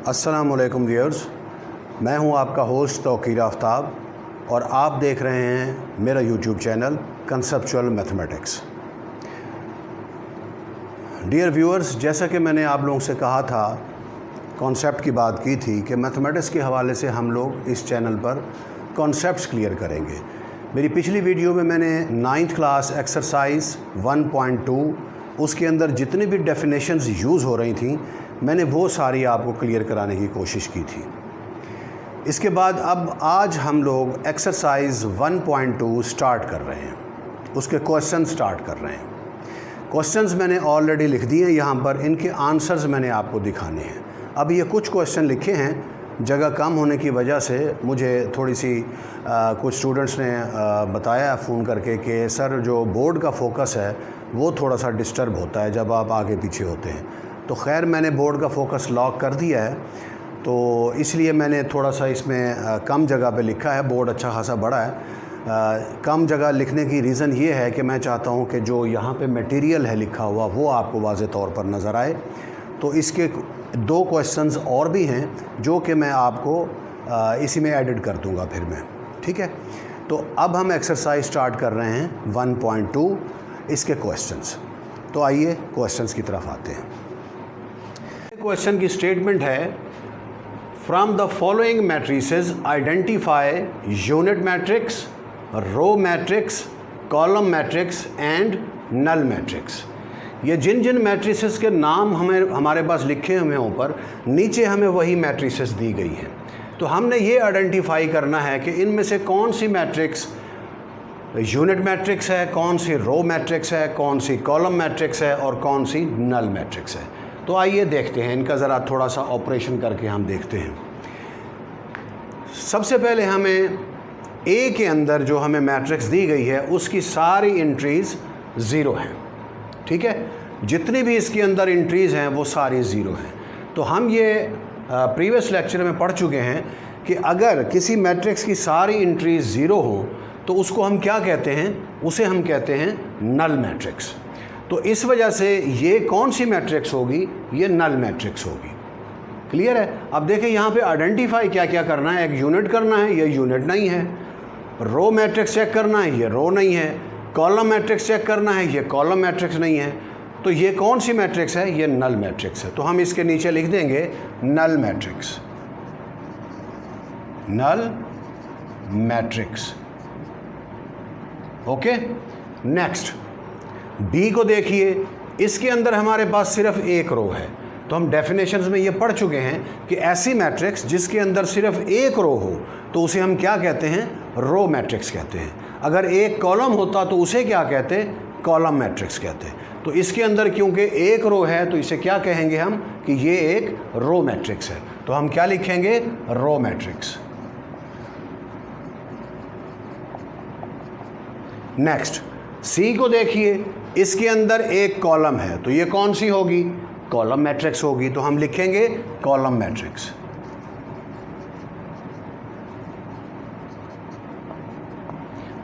अस्सलामुअलैकुम व्यूअर्स, मैं हूं आपका होस्ट तौकीर आफ्ताब और आप देख रहे हैं मेरा YouTube channel conceptual mathematics. Dear viewers, जैसा कि मैंने आप लोगों से कहा था, कॉन्सेप्ट की बात की थी कि मैथमेटिक्स के हवाले से हम लोग इस चैनल पर कॉन्सेप्ट्स क्लियर करेंगे। मेरी पिछली वीडियो में मैंने 9th क्लास एक्सरसाइज 1.2 उसके अंदर जितनी भी डेफिनेशंस यूज़ हो रही थी मैंने वो सारी आपको क्लियर कराने की कोशिश की थी। इसके बाद अब आज हम लोग एक्सरसाइज 1.2 स्टार्ट कर रहे हैं, उसके क्वेश्चन स्टार्ट कर रहे हैं। क्वेश्चंस मैंने ऑलरेडी लिख दिए हैं यहाँ पर, इनके आंसर्स मैंने आपको दिखाने हैं। अब ये कुछ क्वेश्चन लिखे हैं, जगह कम होने की वजह से मुझे थोड़ी सी कुछ स्टूडेंट्स ने बताया फ़ोन करके कि सर जो बोर्ड का फोकस है वो थोड़ा सा डिस्टर्ब होता है जब आप आगे पीछे होते हैं। तो खैर मैंने बोर्ड का फोकस लॉक कर दिया है, तो इसलिए मैंने थोड़ा सा इसमें कम जगह पे लिखा है। बोर्ड अच्छा खासा बड़ा है। कम जगह लिखने की रीज़न ये है कि मैं चाहता हूँ कि जो यहाँ पे मटेरियल है लिखा हुआ वो आपको वाज़े तौर पर नज़र आए। तो इसके 2 क्वेश्चंस और भी हैं जो कि मैं आपको इसी में एडिट कर दूँगा फिर मैं, ठीक है। तो अब हम एक्सरसाइज स्टार्ट कर रहे हैं 1.2 इसके क्वेश्चंस। तो आइए क्वेश्चंस की तरफ आते हैं। क्वेश्चन की स्टेटमेंट है, from the following matrices identify unit matrix, row matrix, column matrix and null matrix. ये जिन जिन मैट्रिसेस के नाम हमारे पास लिखे हुए हैं ऊपर, नीचे हमें वही मैट्रिसेस दी गई हैं। तो हमने ये आइडेंटिफाई करना है कि इनमें से कौन सी मैट्रिक्स यूनिट मैट्रिक्स है, कौन सी रो मैट्रिक्स है, कौन सी कॉलम मैट्रिक्स है और कौन सी नल मैट्रिक्स है। तो आइए देखते हैं, इनका ज़रा थोड़ा सा ऑपरेशन करके हम देखते हैं। सबसे पहले हमें ए के अंदर जो हमें मैट्रिक्स दी गई है उसकी सारी एंट्रीज़ ज़ीरो हैं, ठीक है। जितनी भी इसके अंदर एंट्रीज़ हैं वो सारी ज़ीरो हैं। तो हम ये प्रीवियस लेक्चर में पढ़ चुके हैं कि अगर किसी मैट्रिक्स की सारी एंट्रीज़ ज़ीरो हो तो उसको हम क्या कहते हैं, उसे हम कहते हैं नल मैट्रिक्स। तो इस वजह से ये कौन सी मैट्रिक्स होगी, ये नल मैट्रिक्स होगी। क्लियर है। अब देखिए यहाँ पे आइडेंटिफाई क्या क्या करना है। एक यूनिट करना है, ये यूनिट नहीं है। रो मैट्रिक्स चेक करना है, ये रो नहीं है। कॉलम मैट्रिक्स चेक करना है, ये कॉलम मैट्रिक्स नहीं है। तो ये कौन सी मैट्रिक्स है, ये नल मैट्रिक्स है। तो हम इसके नीचे लिख देंगे null matrix, null matrix. Okay, next D को देखिए, इसके अंदर हमारे पास सिर्फ एक रो है। तो हम डेफिनेशंस में ये पढ़ चुके हैं कि ऐसी मैट्रिक्स जिसके अंदर सिर्फ एक रो हो तो उसे हम क्या कहते हैं, रो मैट्रिक्स कहते हैं। अगर एक कॉलम होता तो उसे क्या कहते हैं, कॉलम मैट्रिक्स कहते हैं। तो इसके अंदर क्योंकि एक रो है तो इसे क्या कहेंगे हम कि ये एक रो मैट्रिक्स है। तो हम क्या लिखेंगे, रो मैट्रिक्स। नेक्स्ट सी को देखिए, इसके अंदर एक कॉलम है तो ये कौन सी होगी, कॉलम मैट्रिक्स होगी। तो हम लिखेंगे कॉलम मैट्रिक्स।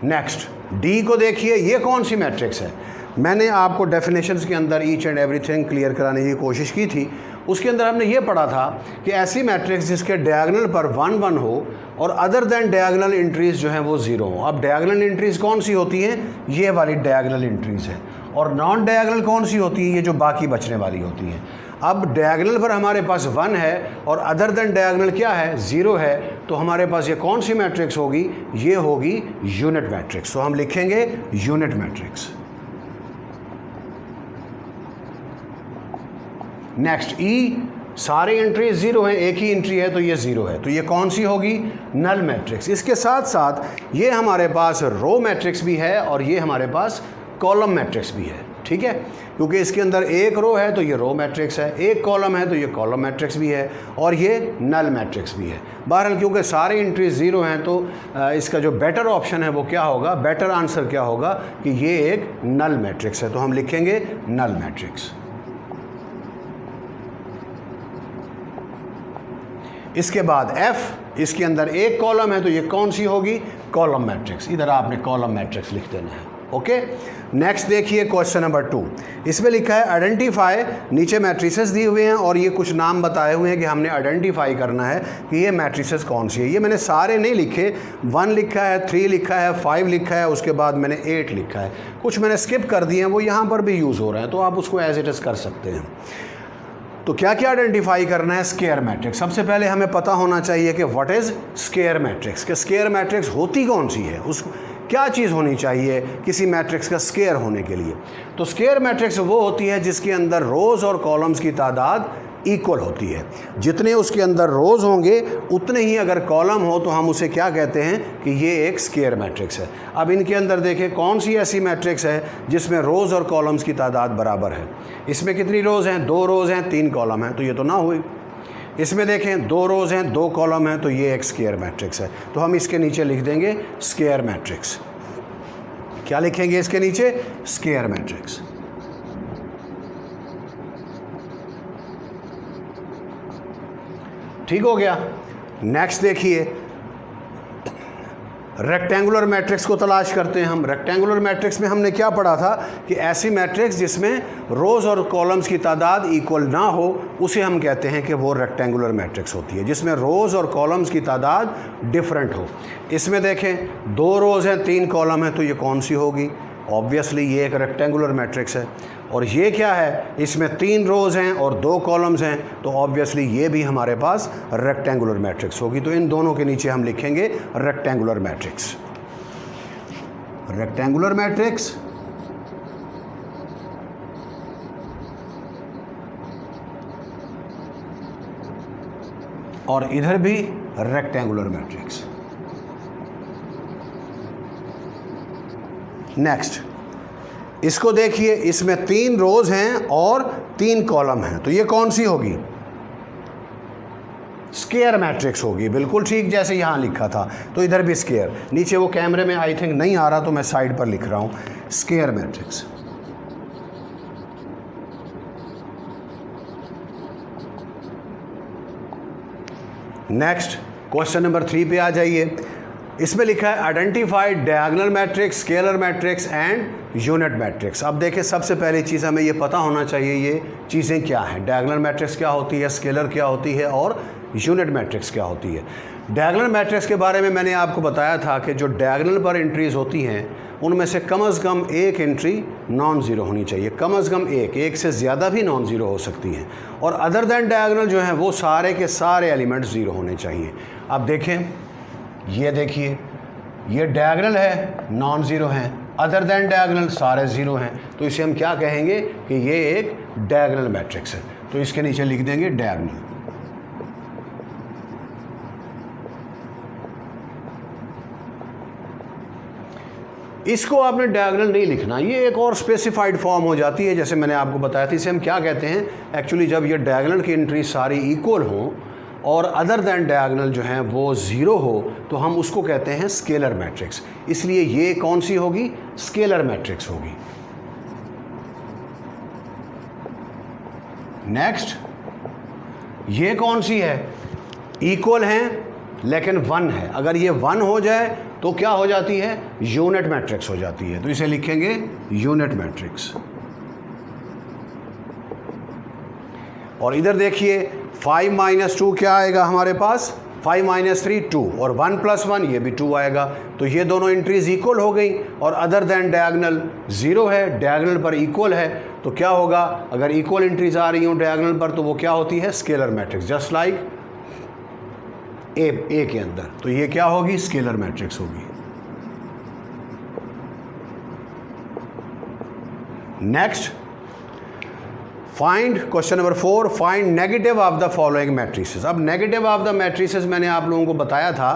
नेक्स्ट डी को देखिए, ये कौन सी मैट्रिक्स है। मैंने आपको डेफिनेशंस के अंदर ईच एंड एवरीथिंग क्लियर कराने की कोशिश की थी। उसके अंदर हमने ये पढ़ा था कि ऐसी मैट्रिक्स जिसके डायगोनल पर 1 1 हो और अदर देन डायगोनल एंट्रीज़ जो हैं वो ज़ीरो हो। अब डायगोनल एंट्रीज़ कौन सी होती हैं, ये वाली डायगोनल एंट्रीज़ हैं। और नॉन डायगोनल कौन सी होती है, ये जो बाकी बचने वाली होती हैं। अब डायगोनल पर हमारे पास 1 है और अदर देन डायगोनल क्या है, ज़ीरो है। तो हमारे पास ये कौन सी मैट्रिक्स होगी, ये होगी यूनिट मैट्रिक्स। तो हम लिखेंगे यूनिट मैट्रिक्स। नेक्स्ट ई, सारे एंट्री ज़ीरो हैं, एक ही एंट्री है तो ये ज़ीरो है। तो ये कौन सी होगी, नल मैट्रिक्स। इसके साथ साथ ये हमारे पास रो मैट्रिक्स भी है और ये हमारे पास कॉलम मैट्रिक्स भी है, ठीक है। क्योंकि इसके अंदर एक रो है तो ये रो मैट्रिक्स है, एक कॉलम है तो ये कॉलम मैट्रिक्स भी है और ये नल मैट्रिक्स भी है। बहरहाल क्योंकि सारे एंट्री ज़ीरो हैं तो इसका जो बेटर ऑप्शन है वो क्या होगा, बेटर आंसर क्या होगा कि ये एक नल मैट्रिक्स है। तो हम लिखेंगे नल मैट्रिक्स। इसके बाद F, इसके अंदर एक कॉलम है तो ये कौन सी होगी, कॉलम मैट्रिक्स। इधर आपने कॉलम मैट्रिक्स लिख देना है। ओके। नेक्स्ट देखिए क्वेश्चन नंबर 2, इसमें लिखा है आइडेंटिफाई, नीचे मैट्रिसेस दिए हुए हैं और ये कुछ नाम बताए हुए हैं कि हमने आइडेंटिफाई करना है कि ये मैट्रिसेस कौन सी है। ये मैंने सारे नहीं लिखे, 1 लिखा है, 3 लिखा है, 5 लिखा है, उसके बाद मैंने 8 लिखा है, कुछ मैंने स्किप कर दिए हैं, वो यहाँ पर भी यूज़ हो रहे हैं, तो आप उसको एज इट इज़ कर सकते हैं। तो क्या क्या आइडेंटिफाई करना है? Square matrix. सबसे पहले हमें पता होना चाहिए कि व्हाट इज़ स्क्वायर मैट्रिक्स, कि स्क्वायर मैट्रिक्स होती कौन सी है, उस क्या चीज़ होनी चाहिए किसी मैट्रिक्स का स्क्वायर होने के लिए। तो स्क्वायर मैट्रिक्स वो होती है जिसके अंदर रोज़ और कॉलम्स की तादाद इक्वल होती है। जितने उसके अंदर रोज़ होंगे उतने ही अगर कॉलम हो तो हम उसे क्या कहते हैं कि ये एक स्क्वायर मैट्रिक्स है। अब इनके अंदर देखें कौन सी ऐसी मैट्रिक्स है जिसमें रोज़ और कॉलम्स की तादाद बराबर है। इसमें कितनी रोज़ हैं? 2 रोज़ हैं, 3 कॉलम हैं, तो ये तो ना हुई। इसमें देखें 2 रोज़ हैं, 2 कॉलम हैं, तो ये एक स्क्वायर मैट्रिक्स है। तो हम इसके नीचे लिख देंगे स्क्वायर मैट्रिक्स। क्या लिखेंगे इसके नीचे? Square matrix. ठीक हो गया। नेक्स्ट देखिए, रेक्टेंगुलर मैट्रिक्स को तलाश करते हैं हम। रेक्टेंगुलर मैट्रिक्स में हमने क्या पढ़ा था कि ऐसी मैट्रिक्स जिसमें रोज़ और कॉलम्स की तादाद इक्वल ना हो उसे हम कहते हैं कि वो रेक्टेंगुलर मैट्रिक्स होती है, जिसमें रोज़ और कॉलम्स की तादाद डिफरेंट हो। इसमें देखें 2 रोज़ हैं, 3 कॉलम हैं, तो ये कौन सी होगी? ऑब्वियसली ये एक रेक्टेंगुलर मैट्रिक्स है। और ये क्या है? इसमें 3 रोज़ हैं और 2 कॉलम्स हैं, तो ऑब्वियसली ये भी हमारे पास रेक्टेंगुलर मैट्रिक्स होगी। तो इन दोनों के नीचे हम लिखेंगे रेक्टेंगुलर मैट्रिक्स। रेक्टेंगुलर मैट्रिक्स और इधर भी रेक्टेंगुलर मैट्रिक्स। नेक्स्ट इसको देखिए, इसमें 3 रोज़ हैं और 3 कॉलम हैं, तो ये कौन सी होगी? स्क्वायर मैट्रिक्स होगी। बिल्कुल ठीक, जैसे यहाँ लिखा था, तो इधर भी स्क्वायर। नीचे वो कैमरे में आई थिंक नहीं आ रहा, तो मैं साइड पर लिख रहा हूँ square matrix. Next question number 3 पे आ जाइए। इसमें लिखा है identify diagonal matrix, scalar matrix and unit matrix. अब देखिए, सबसे पहली चीज़ हमें ये पता होना चाहिए ये चीज़ें क्या हैं। डायगोनल मैट्रिक्स क्या होती है, स्केलर क्या होती है और यूनिट मैट्रिक्स क्या होती है। डायगोनल मैट्रिक्स के बारे में मैंने आपको बताया था कि जो डायगोनल पर एंट्रीज़ होती हैं उनमें से कम से कम एक एंट्री नॉन ज़ीरो होनी चाहिए। कम से कम एक से ज़्यादा भी नॉन ज़ीरो हो सकती हैं। और अदर दैन डायगोनल जो हैं वो सारे के सारे एलिमेंट्स ज़ीरो होने चाहिए। अब देखें, ये देखिए, ये डायगोनल है, नॉन ज़ीरो हैं, अदर दैन डायगोनल सारे ज़ीरो हैं, तो इसे हम क्या कहेंगे कि ये एक डायगोनल मैट्रिक्स है। तो इसके नीचे लिख देंगे डायगोनल। इसको आपने डायगोनल नहीं लिखना, ये एक और स्पेसिफाइड फॉर्म हो जाती है, जैसे मैंने आपको बताया था। इसे हम क्या कहते हैं एक्चुअली, जब ये डायगोनल की एंट्री सारी इक्वल हों और अदर दैन डायगोनल जो हैं वो ज़ीरो हो, तो हम उसको कहते हैं स्केलर मैट्रिक्स। इसलिए ये कौन सी होगी? स्केलर मैट्रिक्स होगी। नेक्स्ट, ये कौन सी है? इक्वल हैं लेकिन 1 है। अगर ये 1 हो जाए तो क्या हो जाती है? यूनिट मैट्रिक्स हो जाती है। तो इसे लिखेंगे यूनिट मैट्रिक्स। और इधर देखिए 5 - 2 क्या आएगा हमारे पास? 5 - 3 2, और 1 + 1 ये भी 2 आएगा। तो ये दोनों एंट्रीज इक्वल हो गई और अदर दैन डायगोनल 0 है, डायगोनल पर इक्वल है। तो क्या होगा? अगर इक्वल एंट्रीज आ रही हों डायगोनल पर तो वो क्या होती है? Scalar matrix, just like a के अंदर। तो ये क्या होगी? स्केलर मैट्रिक्स होगी। Next, find question number 4, find negative of the following matrices. अब नेगेटिव ऑफ द मैट्रिसेस मैंने आप लोगों को बताया था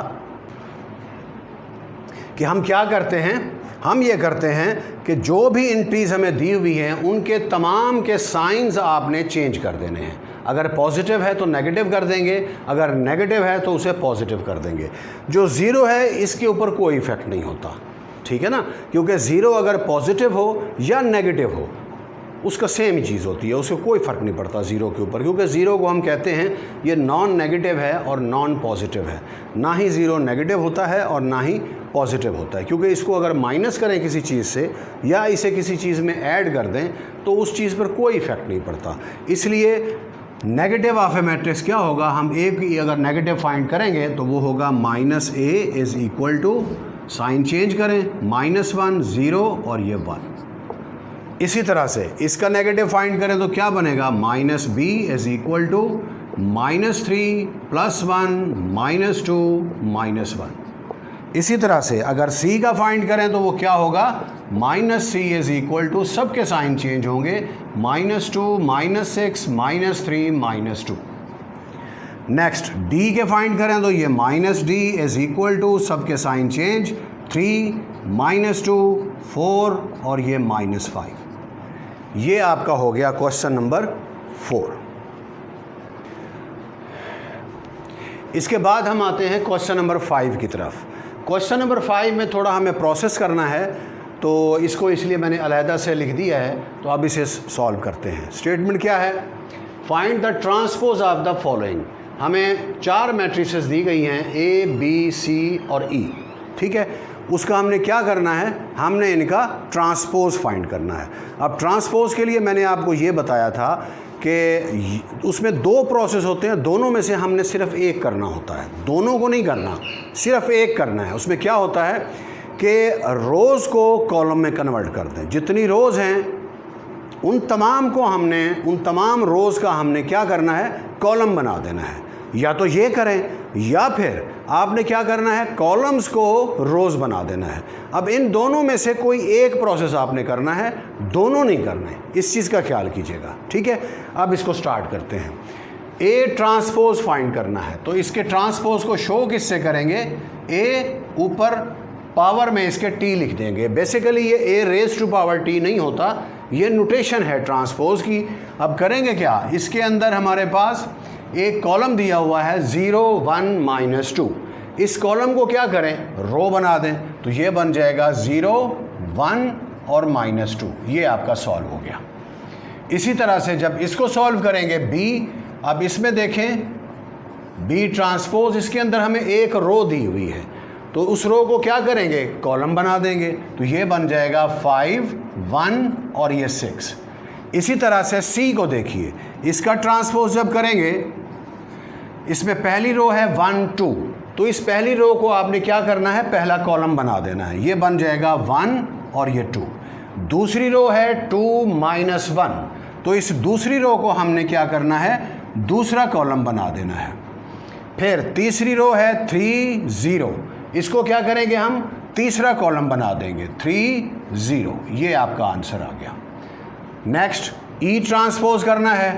कि हम क्या करते हैं, हम ये करते हैं कि जो भी एंट्रीज हमें दी हुई हैं उनके तमाम के साइंस आपने चेंज कर देने हैं। अगर पॉजिटिव है तो नेगेटिव कर देंगे, अगर नेगेटिव है तो उसे पॉजिटिव कर देंगे। जो ज़ीरो है इसके ऊपर कोई इफेक्ट नहीं होता, ठीक है ना, क्योंकि ज़ीरो अगर पॉजिटिव हो या नेगेटिव हो उसका सेम ही चीज़ होती है, उससे कोई फ़र्क नहीं पड़ता ज़ीरो के ऊपर, क्योंकि ज़ीरो को हम कहते हैं ये नॉन नेगेटिव है और नॉन पॉजिटिव है। ना ही ज़ीरो नेगेटिव होता है और ना ही पॉजिटिव होता है, क्योंकि इसको अगर माइनस करें किसी चीज़ से या इसे किसी चीज़ में ऐड कर दें तो उस चीज़ पर कोई इफेक्ट नहीं पड़ता। इसलिए नेगेटिव ऑफ ए मैट्रिक्स क्या होगा, हम ए की अगर नेगेटिव फाइंड करेंगे तो वो होगा minus A is equal to, sign change करें, -1 0 और ये 1। इसी तरह से इसका नेगेटिव फाइंड करें तो क्या बनेगा, minus B is equal to -3 +1 -2 -1। इसी तरह से अगर सी का फाइंड करें तो वो क्या होगा, -c इज़ इक्वल टू, सबके साइन चेंज होंगे, -2 -6 -3 -2। नेक्स्ट डी के फाइंड करें तो ये -d इज़ इक्वल टू, सबके साइन चेंज, 3 -2 4 और ये -5। ये आपका हो गया क्वेश्चन नंबर 4। इसके बाद हम आते हैं क्वेश्चन नंबर 5 की तरफ। क्वेश्चन नंबर 5 में थोड़ा हमें प्रोसेस करना है, तो इसको इसलिए मैंने अलहदा से लिख दिया है। तो अब इसे सॉल्व करते हैं। स्टेटमेंट क्या है, find the transpose of the following. हमें 4 मैट्रिसेस दी गई हैं, ए बी सी और ई, ठीक है। उसका हमने क्या करना है, हमने इनका ट्रांसपोज फाइंड करना है। अब ट्रांसपोज के लिए मैंने आपको ये बताया था कि उसमें 2 प्रोसेस होते हैं, दोनों में से हमने सिर्फ एक करना होता है, दोनों को नहीं करना, सिर्फ एक करना है। उसमें क्या होता है कि रोज़ को कॉलम में कन्वर्ट कर दें। जितनी रोज़ हैं उन तमाम रोज़ का हमने क्या करना है, कॉलम बना देना है। या तो ये करें या फिर आपने क्या करना है, कॉलम्स को रोज़ बना देना है। अब इन दोनों में से कोई एक प्रोसेस आपने करना है, दोनों नहीं करने, इस चीज़ का ख्याल कीजिएगा, ठीक है। अब इसको स्टार्ट करते हैं। ए ट्रांसपोज फाइंड करना है, तो इसके ट्रांसपोज को शो किससे करेंगे, ए ऊपर पावर में इसके टी लिख देंगे। बेसिकली ये ए रेज टू पावर टी नहीं होता, ये नोटेशन है ट्रांसपोज की। अब करेंगे क्या, इसके अंदर हमारे पास एक कॉलम दिया हुआ है 0 1 -2। इस कॉलम को क्या करें, रो बना दें, तो ये बन जाएगा 0 1 और -2। ये आपका सॉल्व हो गया। इसी तरह से जब इसको सॉल्व करेंगे बी, अब इसमें देखें बी ट्रांसपोज, इसके अंदर हमें एक रो दी हुई है, तो उस रो को क्या करेंगे, कॉलम बना देंगे, तो ये बन जाएगा 5 1 और ये 6। इसी तरह से सी को देखिए, इसका ट्रांसपोज जब करेंगे, इसमें पहली रो है 1 2, तो इस पहली रो को आपने क्या करना है, पहला कॉलम बना देना है, ये बन जाएगा 1 और ये 2। दूसरी रो है 2 -1, तो इस दूसरी रो को हमने क्या करना है, दूसरा कॉलम बना देना है। फिर तीसरी रो है 3 0, इसको क्या करेंगे, हम तीसरा कॉलम बना देंगे 3 0। ये आपका आंसर आ गया। नेक्स्ट ई ट्रांसपोज करना है,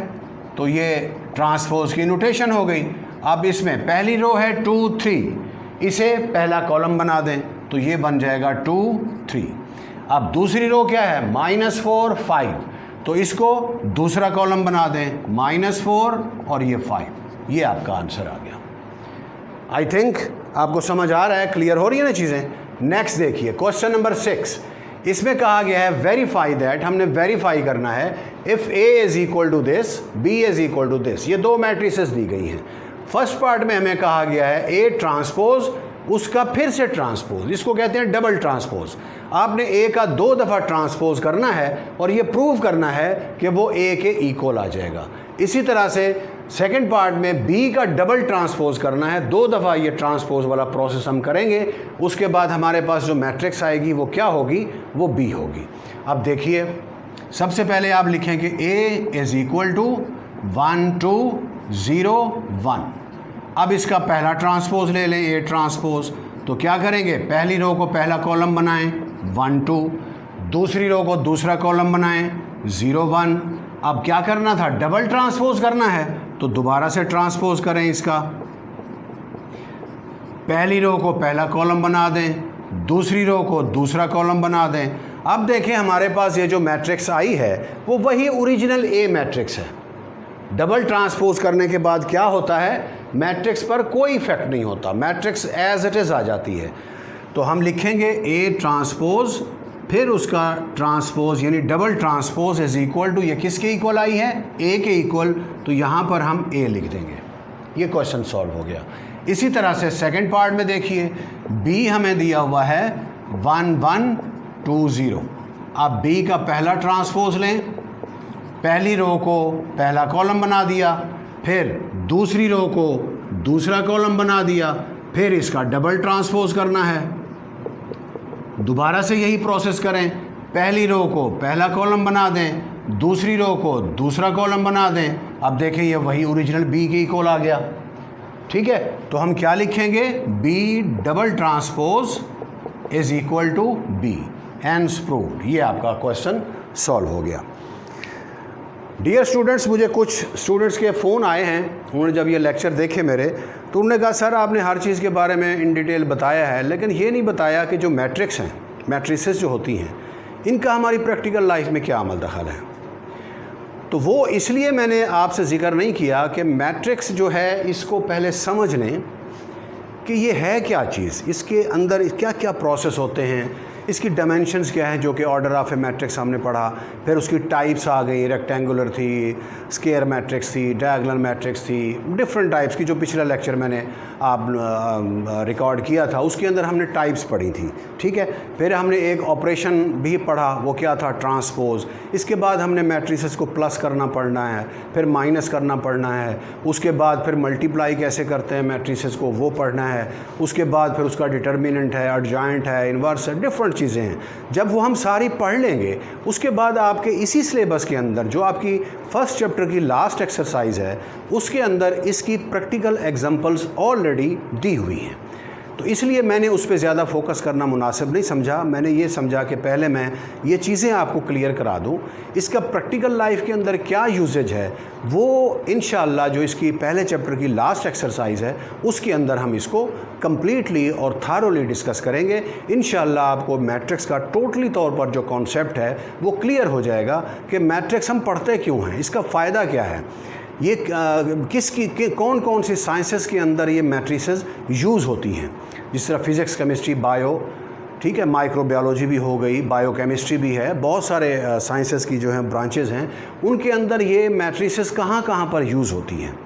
तो ये ट्रांसपोज की नोटेशन हो गई। अब इसमें पहली रो है 2 3, इसे पहला कॉलम बना दें, तो ये बन जाएगा 2 3। अब दूसरी रो क्या है, -4 5, तो इसको दूसरा कॉलम बना दें, -4 और ये 5। ये आपका आंसर आ गया। आई थिंक आपको समझ आ रहा है, क्लियर हो रही है ना चीज़ें। नेक्स्ट देखिए क्वेश्चन नंबर 6। इसमें कहा गया है वेरीफाई दैट, हमने वेरीफाई करना है if A is equal to this, B is equal to this. ये 2 मैट्रिसेस दी गई हैं। फर्स्ट पार्ट में हमें कहा गया है ए ट्रांसपोज, उसका फिर से ट्रांसपोज, इसको कहते हैं डबल ट्रांसपोज। आपने ए का 2 दफ़ा ट्रांसपोज करना है और ये प्रूव करना है कि वो ए के इक्वल आ जाएगा। इसी तरह से सेकंड पार्ट में बी का डबल ट्रांसपोज करना है, 2 दफ़ा ये ट्रांसपोज वाला प्रोसेस हम करेंगे। उसके बाद हमारे पास जो मैट्रिक्स आएगी वो क्या होगी, वो बी होगी। अब देखिए, सबसे पहले आप लिखें कि ए इज़ इक्वल टू 1 2 0 1। अब इसका पहला ट्रांसपोज ले लें, ए ट्रांसपोज, तो क्या करेंगे, पहली रो को पहला कॉलम बनाएं 1 2, दूसरी रो को दूसरा कॉलम बनाएं 0 1। अब क्या करना था, डबल ट्रांसपोज करना है, तो दोबारा से ट्रांसपोज करें इसका, पहली रो को पहला कॉलम बना दें, दूसरी रो को दूसरा कॉलम बना दें। अब देखें हमारे पास ये जो मैट्रिक्स आई है वो वही ओरिजिनल ए मैट्रिक्स है। डबल ट्रांसपोज करने के बाद क्या होता है, मैट्रिक्स पर कोई इफेक्ट नहीं होता, मैट्रिक्स एज इट इज़ आ जाती है। तो हम लिखेंगे ए ट्रांसपोज, फिर उसका ट्रांसपोज यानी double transpose is equal to, ये किसके इक्वल आई है, ए के इक्वल, तो यहाँ पर हम ए लिख देंगे। ये क्वेश्चन सॉल्व हो गया। इसी तरह से सेकंड पार्ट में देखिए, बी हमें दिया हुआ है 1 1 2 0। अब बी का पहला ट्रांसपोज लें, पहली रो को पहला कॉलम बना दिया, फिर दूसरी रो को दूसरा कॉलम बना दिया, फिर इसका डबल ट्रांसपोज करना है। दोबारा से यही प्रोसेस करें, पहली रो को पहला कॉलम बना दें, दूसरी रो को दूसरा कॉलम बना दें। अब देखें ये वही ओरिजिनल बी के इक्वल आ गया। ठीक है, तो हम क्या लिखेंगे, B double transpose is equal to B, hence proved. ये आपका क्वेश्चन सॉल्व हो गया। डियर स्टूडेंट्स, मुझे कुछ स्टूडेंट्स के फ़ोन आए हैं, उन्होंने जब ये लेक्चर देखे मेरे, तो उन्होंने कहा सर आपने हर चीज़ के बारे में इन डिटेल बताया है, लेकिन ये नहीं बताया कि जो मैट्रिक्स हैं, मैट्रिसेस जो होती हैं, इनका हमारी प्रैक्टिकल लाइफ में क्या अमल दखल है। तो वो इसलिए मैंने आपसे जिक्र नहीं किया कि मैट्रिक्स जो है इसको पहले समझ लें कि ये है क्या चीज़, इसके अंदर क्या क्या प्रोसेस होते हैं, इसकी डायमेंशंस क्या हैं, जो कि ऑर्डर ऑफ ए मैट्रिक्स हमने पढ़ा। फिर उसकी टाइप्स आ गई, रेक्टेंगुलर थी, स्क्वायर मैट्रिक्स थी, डायगोनल मैट्रिक्स थी, डिफरेंट टाइप्स की, जो पिछला लेक्चर मैंने आप रिकॉर्ड किया था, उसके अंदर हमने टाइप्स पढ़ी थी। ठीक है, फिर हमने एक ऑपरेशन भी पढ़ा, वो क्या था, ट्रांसपोज। इसके बाद हमने मैट्रिसेस को प्लस करना पड़ना है, फिर माइनस करना पड़ना है, उसके बाद फिर मल्टीप्लाई कैसे करते हैं मैट्रिसेस को, वो पढ़ना है। उसके बाद फिर उसका डिटर्मिनेंट है, एडजॉइंट है, इन्वर्स है, डिफरेंट चीज़ें हैं। जब वो हम सारी पढ़ लेंगे, उसके बाद आपके इसी सिलेबस के अंदर जो आपकी फर्स्ट चैप्टर की लास्ट एक्सरसाइज है, उसके अंदर इसकी प्रैक्टिकल एग्जांपल्स ऑलरेडी दी हुई हैं। तो इसलिए मैंने उस पर ज़्यादा फोकस करना मुनासिब नहीं समझा। मैंने ये समझा कि पहले मैं ये चीज़ें आपको क्लियर करा दूं, इसका प्रैक्टिकल लाइफ के अंदर क्या यूजेज है, वो इंशाअल्लाह जो इसकी पहले चैप्टर की लास्ट एक्सरसाइज है उसके अंदर हम इसको कम्प्लीटली और थारोली डिस्कस करेंगे। इंशाअल्लाह आपको मैट्रिक्स का टोटली तौर पर जो कॉन्सेप्ट है वो क्लियर हो जाएगा कि मैट्रिक्स हम पढ़ते क्यों हैं, इसका फ़ायदा क्या है, ये कौन कौन सी साइंसेस के अंदर ये मैट्रिसेस यूज़ होती हैं। जिस तरह फिज़िक्स, केमिस्ट्री, बायो, ठीक है, माइक्रोबायोलॉजी भी हो गई, बायोकेमिस्ट्री भी है, बहुत सारे साइंसेस की जो हैं ब्रांचेस हैं, उनके अंदर ये मैट्रिसेस कहाँ कहाँ पर यूज़ होती हैं।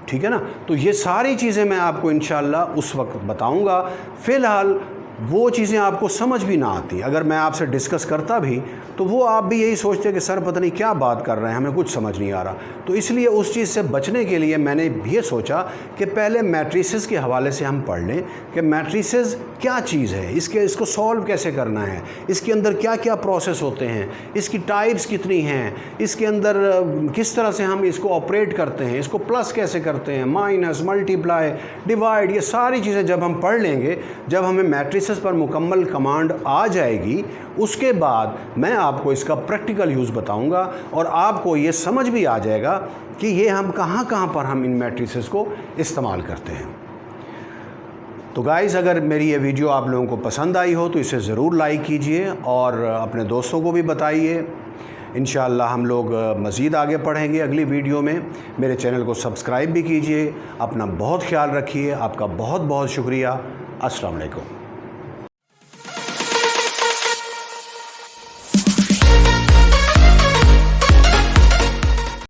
ठीक है ना, तो ये सारी चीज़ें मैं आपको इंशाअल्लाह उस वक्त बताऊँगा। फ़िलहाल वो चीज़ें आपको समझ भी ना आती, अगर मैं आपसे डिस्कस करता भी तो वो आप भी यही सोचते कि सर पता नहीं क्या बात कर रहे हैं, हमें कुछ समझ नहीं आ रहा। तो इसलिए उस चीज़ से बचने के लिए मैंने ये सोचा कि पहले मैट्रिसेस के हवाले से हम पढ़ लें कि मैट्रिसेस क्या चीज़ है, इसको सॉल्व कैसे करना है, इसके अंदर क्या क्या प्रोसेस होते हैं, इसकी टाइप्स कितनी हैं, इसके अंदर किस तरह से हम इसको ऑपरेट करते हैं, इसको प्लस कैसे करते हैं, माइनस, मल्टीप्लाई, डिवाइड, ये सारी चीज़ें जब हम पढ़ लेंगे, जब हमें मैट्रिसेस पर मुकम्मल कमांड आ जाएगी, उसके बाद मैं आपको इसका प्रैक्टिकल यूज़ बताऊंगा और आपको ये समझ भी आ जाएगा कि ये हम कहाँ कहाँ पर हम इन मैट्रिसेस को इस्तेमाल करते हैं। तो गाइज़, अगर मेरी ये वीडियो आप लोगों को पसंद आई हो तो इसे ज़रूर लाइक कीजिए और अपने दोस्तों को भी बताइए। इंशाअल्लाह हम लोग मज़ीद आगे पढ़ेंगे अगली वीडियो में। मेरे चैनल को सब्सक्राइब भी कीजिए। अपना बहुत ख्याल रखिए। आपका बहुत बहुत शुक्रिया। अस्सलाम वालेकुम।